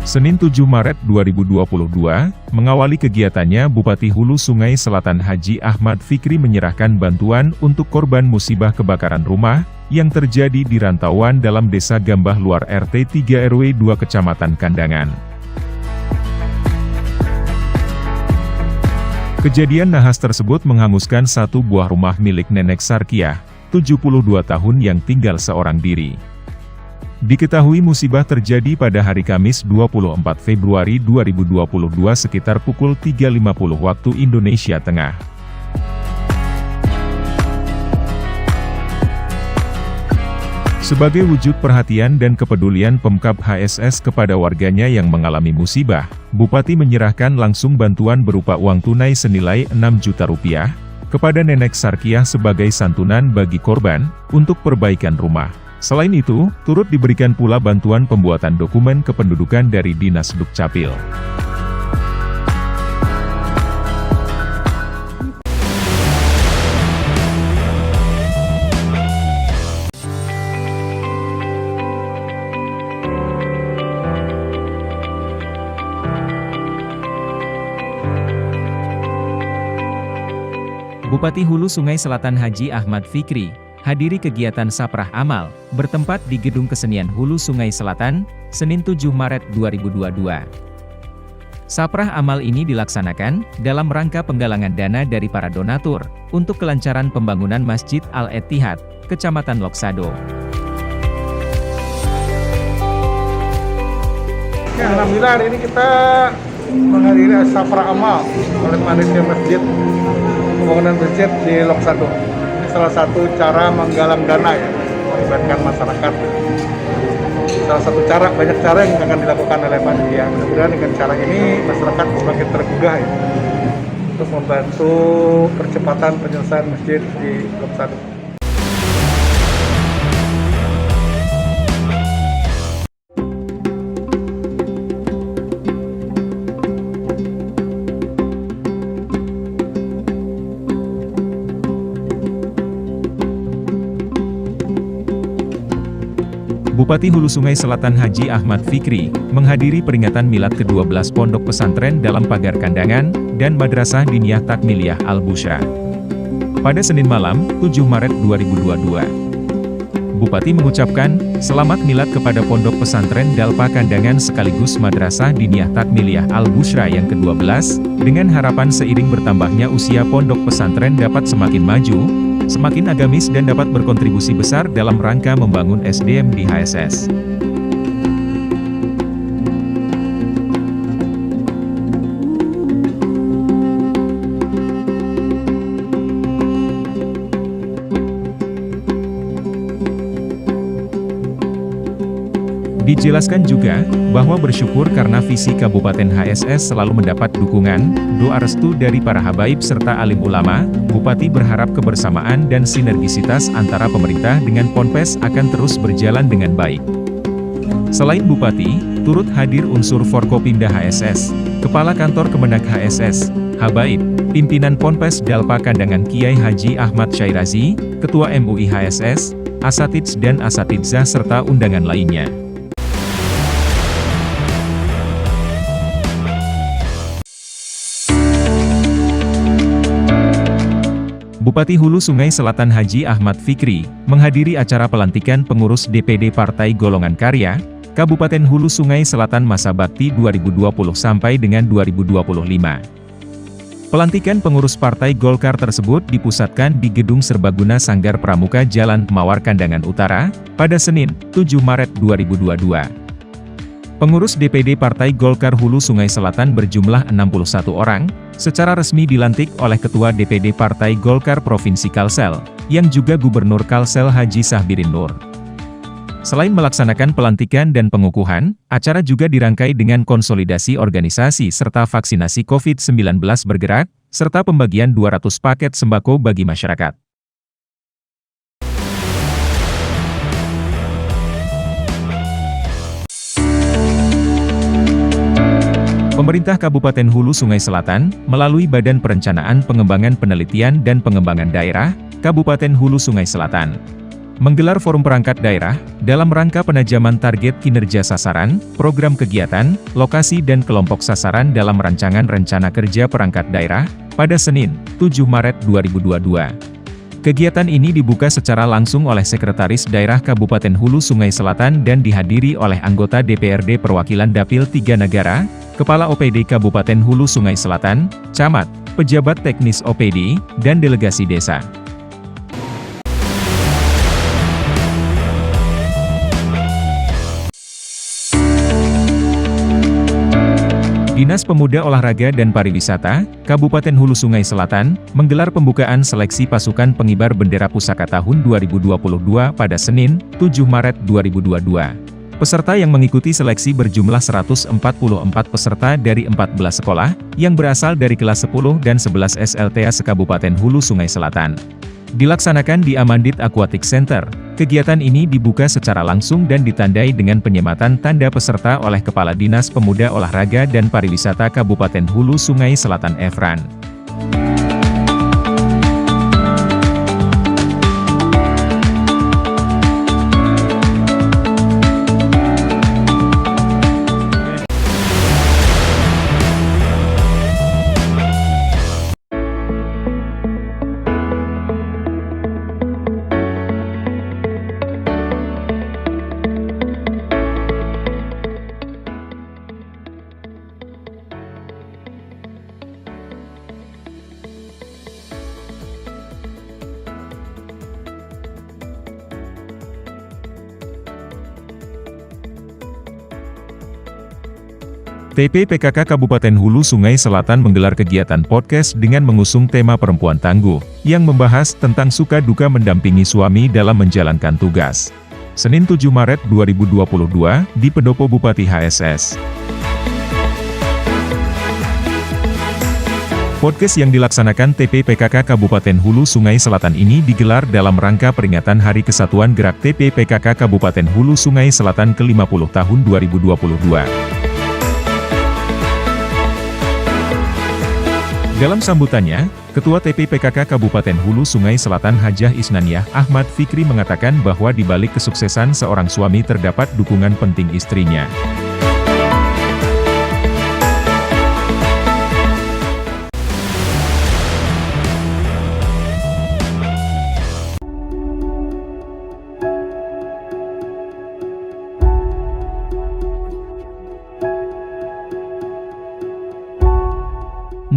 Senin 7 Maret 2022, mengawali kegiatannya Bupati Hulu Sungai Selatan Haji Ahmad Fikri menyerahkan bantuan untuk korban musibah kebakaran rumah yang terjadi di rantauan dalam Desa Gambah Luar RT 3 RW 2 Kecamatan Kandangan. Kejadian nahas tersebut menghanguskan satu buah rumah milik Nenek Sarkiah, 72 tahun yang tinggal seorang diri. Diketahui musibah terjadi pada hari Kamis 24 Februari 2022 sekitar pukul 3.50 waktu Indonesia Tengah. Sebagai wujud perhatian dan kepedulian Pemkab HSS kepada warganya yang mengalami musibah, Bupati menyerahkan langsung bantuan berupa uang tunai senilai 6 juta rupiah kepada Nenek Sarkiah sebagai santunan bagi korban untuk perbaikan rumah. Selain itu, turut diberikan pula bantuan pembuatan dokumen kependudukan dari Dinas Dukcapil. Bupati Hulu Sungai Selatan Haji Ahmad Fikri hadiri kegiatan Saprah Amal, bertempat di Gedung Kesenian Hulu Sungai Selatan, Senin 7 Maret 2022. Saprah Amal ini dilaksanakan dalam rangka penggalangan dana dari para donatur untuk kelancaran pembangunan Masjid Al-Ittihad, Kecamatan Loksado. Ya, alhamdulillah hari ini kita menghadiri Saprah Amal oleh panitia masjid, pembangunan masjid di Loksado. Salah satu cara menggalang dana ya, melibatkan masyarakat. Salah satu cara, banyak cara yang akan dilakukan oleh panitia. Mudah-mudahan dengan cara ini masyarakat semakin tergugah ya, untuk membantu percepatan penyelesaian masjid di Loksado. Bupati Hulu Sungai Selatan Haji Ahmad Fikri menghadiri peringatan milad ke-12 Pondok Pesantren dalam Pagar Kandangan dan Madrasah Diniyah Takmiliyah Al-Busyra pada Senin malam, 7 Maret 2022. Bupati mengucapkan selamat milad kepada Pondok Pesantren Dalpa Kandangan sekaligus Madrasah Diniyah Takmiliyah Al-Busyra yang ke-12, dengan harapan seiring bertambahnya usia pondok pesantren dapat semakin maju, semakin agamis dan dapat berkontribusi besar dalam rangka membangun SDM di HSS. Dijelaskan juga, bahwa bersyukur karena visi Kabupaten HSS selalu mendapat dukungan, doa restu dari para habaib serta alim ulama. Bupati berharap kebersamaan dan sinergisitas antara pemerintah dengan Ponpes akan terus berjalan dengan baik. Selain Bupati, turut hadir unsur Forkopimda HSS, Kepala Kantor Kemenak HSS, habaib, pimpinan Ponpes Dalpa Kandangan Kiai Haji Ahmad Syairazi, Ketua MUI HSS, asatids dan asatidzah serta undangan lainnya. Bupati Hulu Sungai Selatan Haji Ahmad Fikri menghadiri acara pelantikan pengurus DPD Partai Golongan Karya Kabupaten Hulu Sungai Selatan masa bakti 2020 sampai dengan 2025. Pelantikan pengurus Partai Golkar tersebut dipusatkan di Gedung Serbaguna Sanggar Pramuka Jalan Mawar Kandangan Utara pada Senin, 7 Maret 2022. Pengurus DPD Partai Golkar Hulu Sungai Selatan berjumlah 61 orang, secara resmi dilantik oleh Ketua DPD Partai Golkar Provinsi Kalsel, yang juga Gubernur Kalsel Haji Sahbirin Nur. Selain melaksanakan pelantikan dan pengukuhan, acara juga dirangkai dengan konsolidasi organisasi serta vaksinasi COVID-19 bergerak, serta pembagian 200 paket sembako bagi masyarakat. Pemerintah Kabupaten Hulu Sungai Selatan, melalui Badan Perencanaan Pengembangan Penelitian dan Pengembangan Daerah, Kabupaten Hulu Sungai Selatan, menggelar forum perangkat daerah, dalam rangka penajaman target kinerja sasaran, program kegiatan, lokasi dan kelompok sasaran dalam rancangan rencana kerja perangkat daerah, pada Senin, 7 Maret 2022. Kegiatan ini dibuka secara langsung oleh Sekretaris Daerah Kabupaten Hulu Sungai Selatan dan dihadiri oleh anggota DPRD Perwakilan Dapil 3 Negara, Kepala OPD Kabupaten Hulu Sungai Selatan, Camat, pejabat teknis OPD, dan delegasi desa. Dinas Pemuda Olahraga dan Pariwisata, Kabupaten Hulu Sungai Selatan, menggelar pembukaan seleksi pasukan pengibar bendera pusaka tahun 2022 pada Senin, 7 Maret 2022. Peserta yang mengikuti seleksi berjumlah 144 peserta dari 14 sekolah, yang berasal dari kelas 10 dan 11 SLTA se-Kabupaten Hulu Sungai Selatan. Dilaksanakan di Amandit Aquatic Center, kegiatan ini dibuka secara langsung dan ditandai dengan penyematan tanda peserta oleh Kepala Dinas Pemuda Olahraga dan Pariwisata Kabupaten Hulu Sungai Selatan Efran. TP-PKK Kabupaten Hulu Sungai Selatan menggelar kegiatan podcast dengan mengusung tema Perempuan Tangguh, yang membahas tentang suka duka mendampingi suami dalam menjalankan tugas. Senin 7 Maret 2022, di Pendopo Bupati HSS. Podcast yang dilaksanakan TP-PKK Kabupaten Hulu Sungai Selatan ini digelar dalam rangka peringatan Hari Kesatuan Gerak TP-PKK Kabupaten Hulu Sungai Selatan ke-50 tahun 2022. Dalam sambutannya, Ketua TP-PKK Kabupaten Hulu Sungai Selatan Hajah Isnaniah Ahmad Fikri mengatakan bahwa di balik kesuksesan seorang suami terdapat dukungan penting istrinya.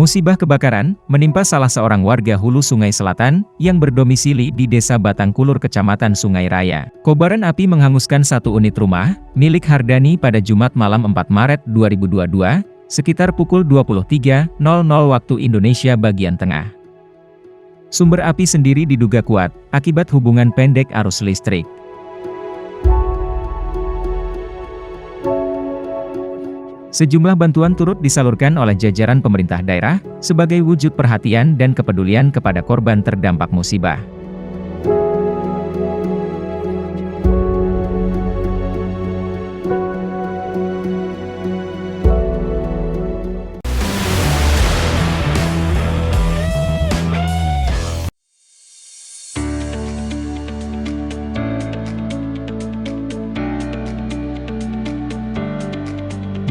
Musibah kebakaran menimpa salah seorang warga Hulu Sungai Selatan yang berdomisili di Desa Batangkulur, Kecamatan Sungai Raya. Kobaran api menghanguskan satu unit rumah milik Hardani pada Jumat malam 4 Maret 2022, sekitar pukul 23.00 waktu Indonesia bagian tengah. Sumber api sendiri diduga kuat akibat hubungan pendek arus listrik. Sejumlah bantuan turut disalurkan oleh jajaran pemerintah daerah, sebagai wujud perhatian dan kepedulian kepada korban terdampak musibah.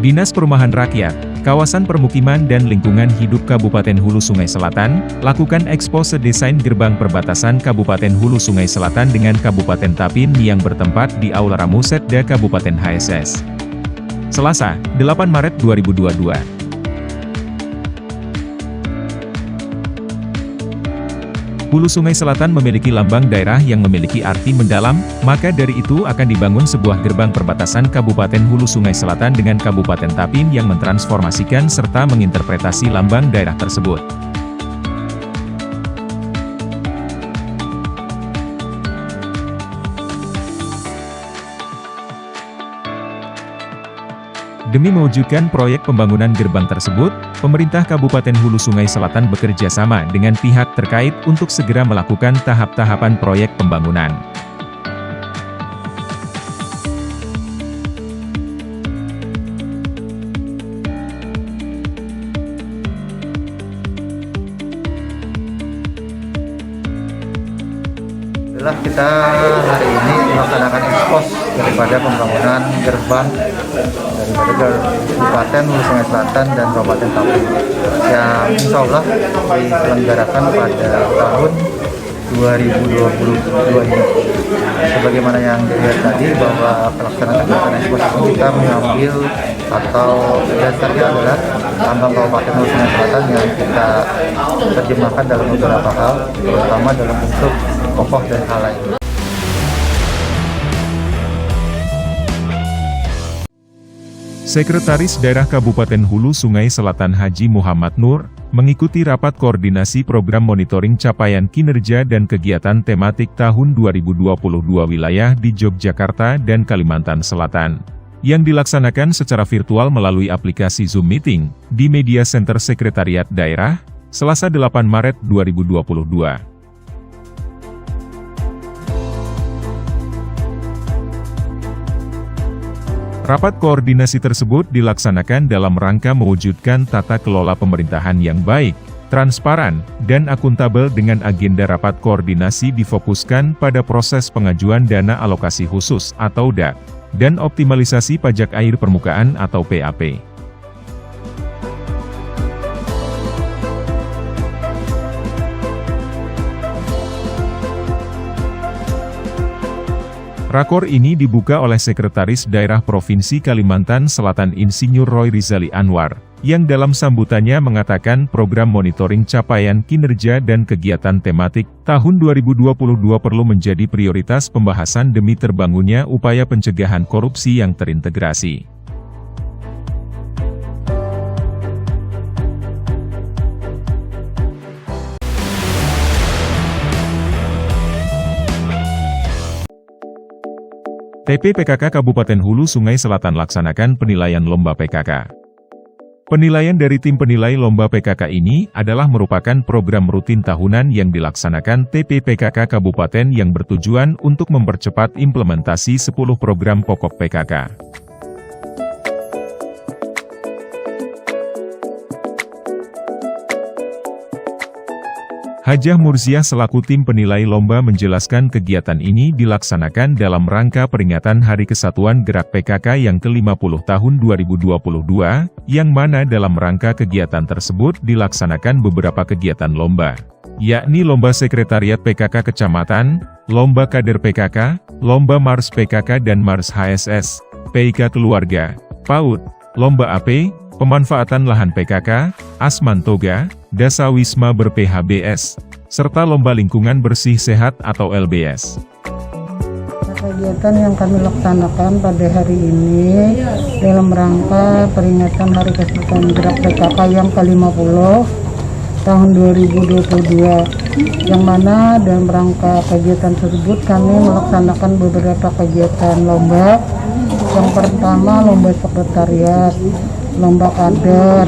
Dinas Perumahan Rakyat, Kawasan Permukiman dan Lingkungan Hidup Kabupaten Hulu Sungai Selatan, lakukan ekspose desain gerbang perbatasan Kabupaten Hulu Sungai Selatan dengan Kabupaten Tapin yang bertempat di Aula Ramusetda Kabupaten HSS. Selasa, 8 Maret 2022. Hulu Sungai Selatan memiliki lambang daerah yang memiliki arti mendalam, maka dari itu akan dibangun sebuah gerbang perbatasan Kabupaten Hulu Sungai Selatan dengan Kabupaten Tapin yang mentransformasikan serta menginterpretasi lambang daerah tersebut. Demi mewujudkan proyek pembangunan gerbang tersebut, pemerintah Kabupaten Hulu Sungai Selatan bekerja sama dengan pihak terkait untuk segera melakukan tahap-tahapan proyek pembangunan. Alhamdulillah kita hari ini melaksanakan ekspos daripada pembangunan gerbang daripada Kabupaten Hulu Sungai Selatan dan Kabupaten Tapin yang insya Allah diselenggarakan pada tahun 2022 ini. Sebagaimana yang dilihat tadi bahwa pelaksanaan kegiatan ekspos ini kita mengambil atau dasarnya adalah lambang Kabupaten Hulu Sungai Selatan yang kita terjemahkan dalam beberapa hal, terutama dalam bentuk kokoh dan halai. Sekretaris Daerah Kabupaten Hulu Sungai Selatan Haji Muhammad Nur, mengikuti rapat koordinasi program monitoring capaian kinerja dan kegiatan tematik tahun 2022 wilayah di Yogyakarta dan Kalimantan Selatan, yang dilaksanakan secara virtual melalui aplikasi Zoom Meeting, di Media Center Sekretariat Daerah, Selasa 8 Maret 2022. Rapat koordinasi tersebut dilaksanakan dalam rangka mewujudkan tata kelola pemerintahan yang baik, transparan, dan akuntabel dengan agenda rapat koordinasi difokuskan pada proses pengajuan dana alokasi khusus atau DAK, dan optimalisasi pajak air permukaan atau PAP. Rakor ini dibuka oleh Sekretaris Daerah Provinsi Kalimantan Selatan Insinyur Roy Rizali Anwar, yang dalam sambutannya mengatakan program monitoring capaian kinerja dan kegiatan tematik tahun 2022 perlu menjadi prioritas pembahasan demi terbangunnya upaya pencegahan korupsi yang terintegrasi. TP PKK Kabupaten Hulu Sungai Selatan laksanakan penilaian lomba PKK. Penilaian dari tim penilai lomba PKK ini adalah merupakan program rutin tahunan yang dilaksanakan TP PKK Kabupaten yang bertujuan untuk mempercepat implementasi 10 program pokok PKK. Hajah Murziah selaku tim penilai lomba menjelaskan kegiatan ini dilaksanakan dalam rangka peringatan Hari Kesatuan Gerak PKK yang ke-50 tahun 2022, yang mana dalam rangka kegiatan tersebut dilaksanakan beberapa kegiatan lomba, yakni Lomba Sekretariat PKK Kecamatan, Lomba Kader PKK, Lomba Mars PKK dan Mars HSS, PIK Keluarga, PAUD, Lomba AP, Pemanfaatan Lahan PKK, Asman Toga, Dasawisma ber-PHBS, serta Lomba Lingkungan Bersih Sehat atau LBS. Kegiatan yang kami laksanakan pada hari ini dalam rangka peringatan Hari Kesatuan Gerak PKK yang ke-50 tahun 2022, yang mana dalam rangka kegiatan tersebut kami melaksanakan beberapa kegiatan lomba. Yang pertama Lomba Sekretariat, Lomba Kader,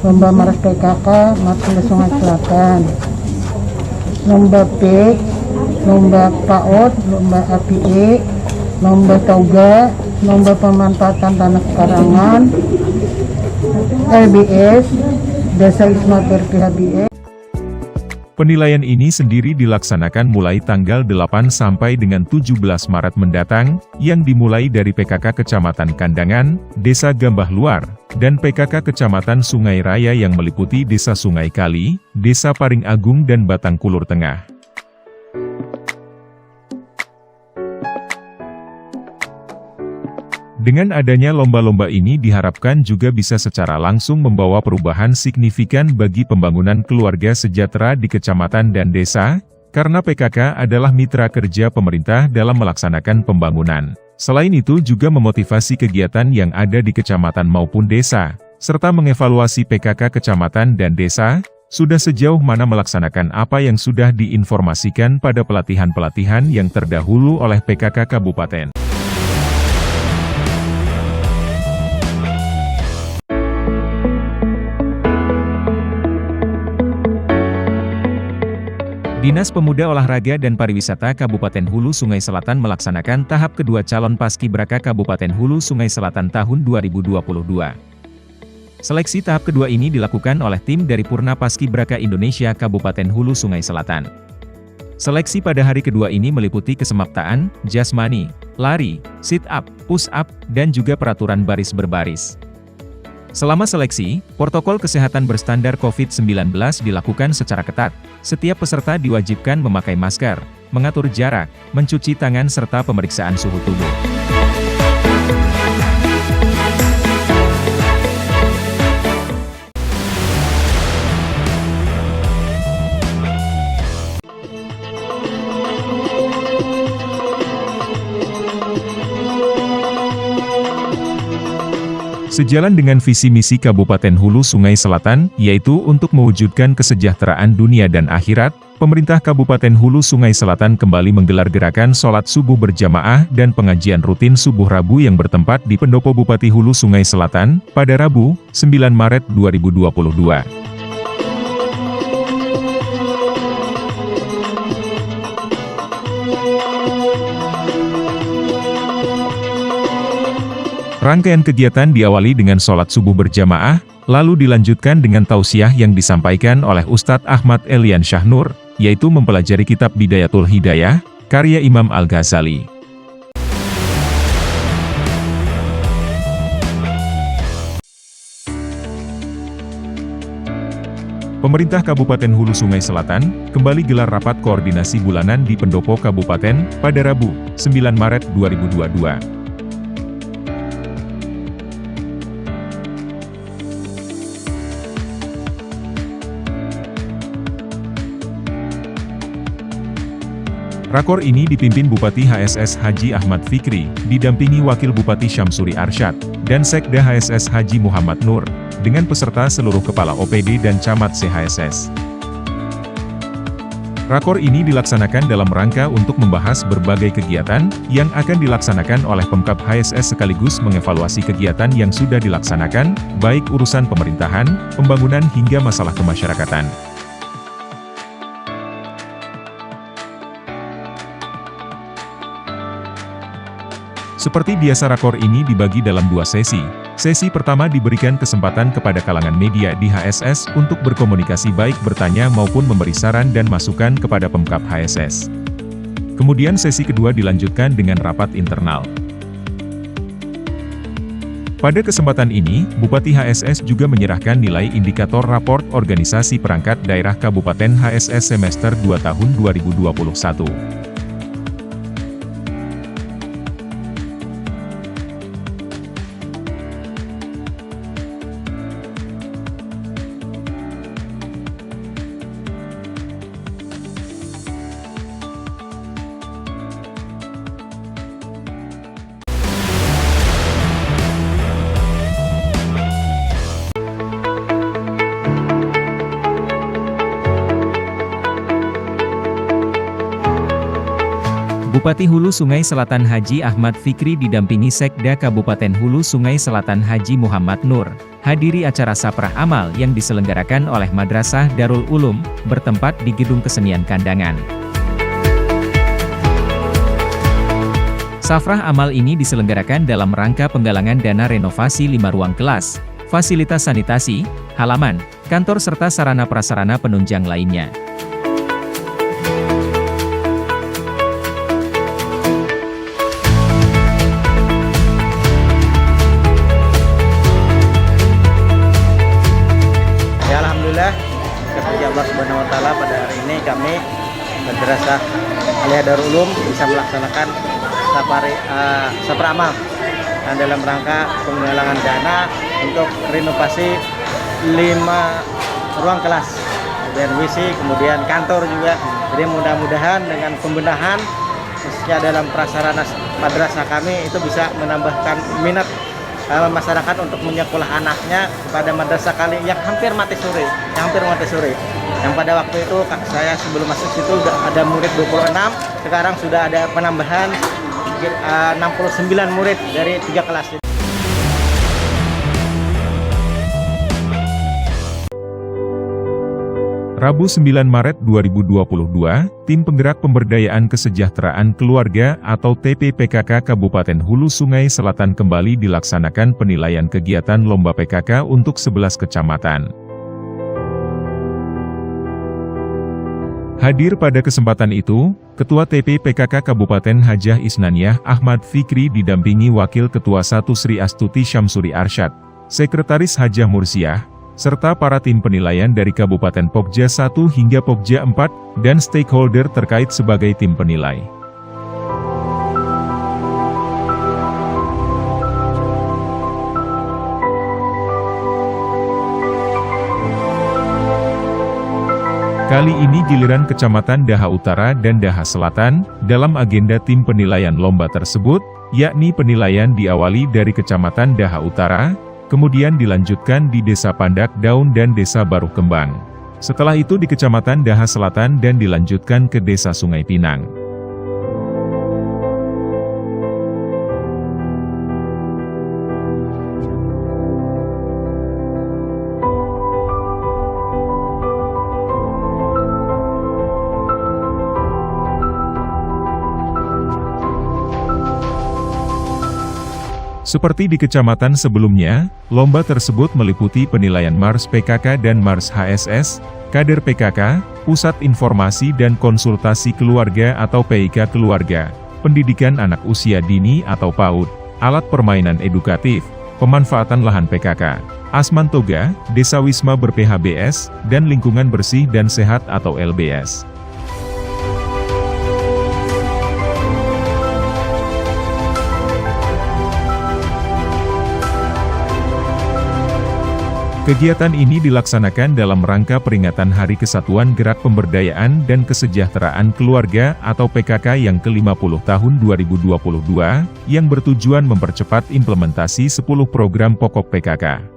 Lomba Mars PKK, Mars Sungai Selatan, Lomba PIK, Lomba PAUD, Lomba API, Lomba Toga, Lomba Pemanfaatan Tanah Pekarangan, LBS, Dasawisma ber-PHBS. Penilaian ini sendiri dilaksanakan mulai tanggal 8 sampai dengan 17 Maret mendatang, yang dimulai dari PKK Kecamatan Kandangan, Desa Gambah Luar, dan PKK Kecamatan Sungai Raya yang meliputi Desa Sungai Kali, Desa Paring Agung dan Batang Kulur Tengah. Dengan adanya lomba-lomba ini diharapkan juga bisa secara langsung membawa perubahan signifikan bagi pembangunan keluarga sejahtera di kecamatan dan desa, karena PKK adalah mitra kerja pemerintah dalam melaksanakan pembangunan. Selain itu juga memotivasi kegiatan yang ada di kecamatan maupun desa, serta mengevaluasi PKK kecamatan dan desa, sudah sejauh mana melaksanakan apa yang sudah diinformasikan pada pelatihan-pelatihan yang terdahulu oleh PKK Kabupaten. Dinas Pemuda Olahraga dan Pariwisata Kabupaten Hulu Sungai Selatan melaksanakan tahap kedua calon Paskibraka Kabupaten Hulu Sungai Selatan tahun 2022. Seleksi tahap kedua ini dilakukan oleh tim dari Purna Paskibraka Indonesia Kabupaten Hulu Sungai Selatan. Seleksi pada hari kedua ini meliputi kesemaptaan, jasmani, lari, sit up, push up, dan juga peraturan baris berbaris. Selama seleksi, protokol kesehatan berstandar COVID-19 dilakukan secara ketat. Setiap peserta diwajibkan memakai masker, mengatur jarak, mencuci tangan serta pemeriksaan suhu tubuh. Sejalan dengan visi misi Kabupaten Hulu Sungai Selatan, yaitu untuk mewujudkan kesejahteraan dunia dan akhirat, pemerintah Kabupaten Hulu Sungai Selatan kembali menggelar gerakan sholat subuh berjamaah dan pengajian rutin subuh Rabu yang bertempat di Pendopo Bupati Hulu Sungai Selatan, pada Rabu, 9 Maret 2022. Rangkaian kegiatan diawali dengan sholat subuh berjamaah, lalu dilanjutkan dengan tausiah yang disampaikan oleh Ustadz Ahmad Elian Syahnur, yaitu mempelajari kitab Bidayatul Hidayah, karya Imam Al-Ghazali. Pemerintah Kabupaten Hulu Sungai Selatan kembali gelar rapat koordinasi bulanan di Pendopo Kabupaten pada Rabu, 9 Maret 2022. Rakor ini dipimpin Bupati HSS Haji Ahmad Fikri, didampingi Wakil Bupati Syamsuri Arsyad, dan Sekda HSS Haji Muhammad Nur, dengan peserta seluruh Kepala OPD dan Camat CHSS. Rakor ini dilaksanakan dalam rangka untuk membahas berbagai kegiatan yang akan dilaksanakan oleh Pemkab HSS sekaligus mengevaluasi kegiatan yang sudah dilaksanakan, baik urusan pemerintahan, pembangunan hingga masalah kemasyarakatan. Seperti biasa rakor ini dibagi dalam dua sesi. Sesi pertama diberikan kesempatan kepada kalangan media di HSS untuk berkomunikasi baik bertanya maupun memberi saran dan masukan kepada Pemkab HSS. Kemudian sesi kedua dilanjutkan dengan rapat internal. Pada kesempatan ini, Bupati HSS juga menyerahkan nilai indikator raport organisasi perangkat daerah Kabupaten HSS semester 2 tahun 2021. Bupati Hulu Sungai Selatan Haji Ahmad Fikri didampingi Sekda Kabupaten Hulu Sungai Selatan Haji Muhammad Nur, hadiri acara Saprah Amal yang diselenggarakan oleh Madrasah Darul Ulum, bertempat di Gedung Kesenian Kandangan. Saprah Amal ini diselenggarakan dalam rangka penggalangan dana renovasi 5 ruang kelas, fasilitas sanitasi, halaman, kantor serta sarana prasarana penunjang lainnya. Kepada Allah Subhanahu wa Ta'ala, pada hari ini kami Madrasah Aliyah Darul Ulum bisa melaksanakan Saprah Amal dalam rangka penggalangan dana untuk renovasi 5 ruang kelas dan WC, kemudian kantor juga. Jadi mudah-mudahan dengan pembenahan khususnya dalam prasarana madrasah kami itu bisa menambahkan minat masyarakat untuk menyekolah anaknya kepada madrasah kali yang hampir mati suri, yang pada waktu itu saya sebelum masuk situ sudah ada murid 26, sekarang sudah ada penambahan 69 murid dari 3 kelas. Rabu 9 Maret 2022, Tim Penggerak Pemberdayaan Kesejahteraan Keluarga atau TPPKK Kabupaten Hulu Sungai Selatan kembali dilaksanakan penilaian kegiatan Lomba PKK untuk 11 kecamatan. Hadir pada kesempatan itu, Ketua TP PKK Kabupaten Hajah Isnaniah Ahmad Fikri didampingi Wakil Ketua 1 Sri Astuti Syamsuri Arsyad, Sekretaris Hajah Mursiah, serta para tim penilaian dari Kabupaten Pokja 1 hingga Pokja 4, dan stakeholder terkait sebagai tim penilai. Kali ini giliran Kecamatan Daha Utara dan Daha Selatan, dalam agenda tim penilaian lomba tersebut, yakni penilaian diawali dari Kecamatan Daha Utara, kemudian dilanjutkan di Desa Pandak Daun dan Desa Baru Kembang. Setelah itu di Kecamatan Daha Selatan dan dilanjutkan ke Desa Sungai Pinang. Seperti di kecamatan sebelumnya, lomba tersebut meliputi penilaian Mars PKK dan Mars HSS, kader PKK, Pusat Informasi dan Konsultasi Keluarga atau PIK Keluarga, pendidikan anak usia dini atau PAUD, alat permainan edukatif, pemanfaatan lahan PKK, Asman Toga, Desa Wisma ber-PHBS, dan lingkungan bersih dan sehat atau LBS. Kegiatan ini dilaksanakan dalam rangka peringatan Hari Kesatuan Gerak Pemberdayaan dan Kesejahteraan Keluarga atau PKK yang ke-50 tahun 2022, yang bertujuan mempercepat implementasi 10 program pokok PKK.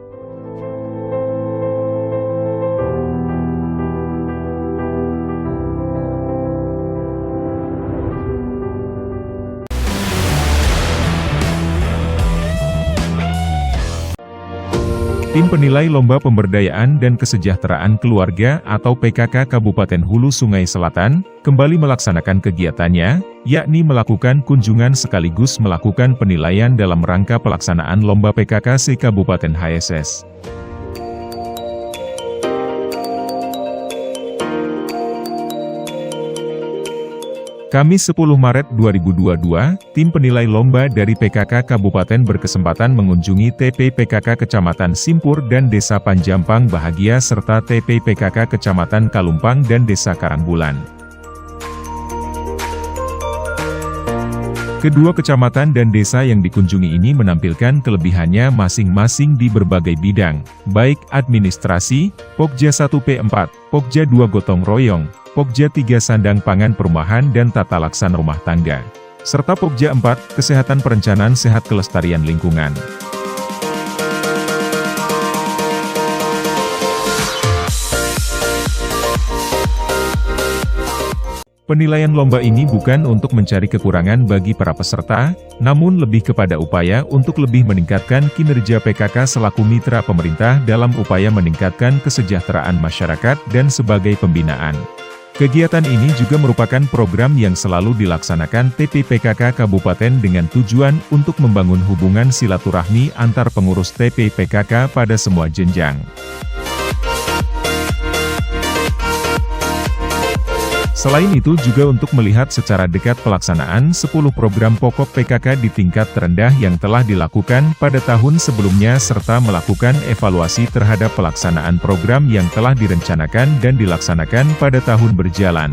Tim penilai Lomba Pemberdayaan dan Kesejahteraan Keluarga atau PKK Kabupaten Hulu Sungai Selatan, kembali melaksanakan kegiatannya, yakni melakukan kunjungan sekaligus melakukan penilaian dalam rangka pelaksanaan Lomba PKK se-Kabupaten HSS. Kamis 10 Maret 2022, tim penilai lomba dari PKK Kabupaten berkesempatan mengunjungi TP PKK Kecamatan Simpur dan Desa Panjampang Bahagia serta TP PKK Kecamatan Kalumpang dan Desa Karangbulan. Kedua kecamatan dan desa yang dikunjungi ini menampilkan kelebihannya masing-masing di berbagai bidang, baik administrasi, Pokja 1 P4, Pokja 2 Gotong Royong, Pokja 3 Sandang Pangan Perumahan dan Tata Laksana Rumah Tangga, serta Pokja 4, Kesehatan Perencanaan Sehat Kelestarian Lingkungan. Penilaian lomba ini bukan untuk mencari kekurangan bagi para peserta, namun lebih kepada upaya untuk lebih meningkatkan kinerja PKK selaku mitra pemerintah dalam upaya meningkatkan kesejahteraan masyarakat dan sebagai pembinaan. Kegiatan ini juga merupakan program yang selalu dilaksanakan TP PKK Kabupaten dengan tujuan untuk membangun hubungan silaturahmi antar pengurus TP PKK pada semua jenjang. Selain itu juga untuk melihat secara dekat pelaksanaan 10 program pokok PKK di tingkat terendah yang telah dilakukan pada tahun sebelumnya serta melakukan evaluasi terhadap pelaksanaan program yang telah direncanakan dan dilaksanakan pada tahun berjalan.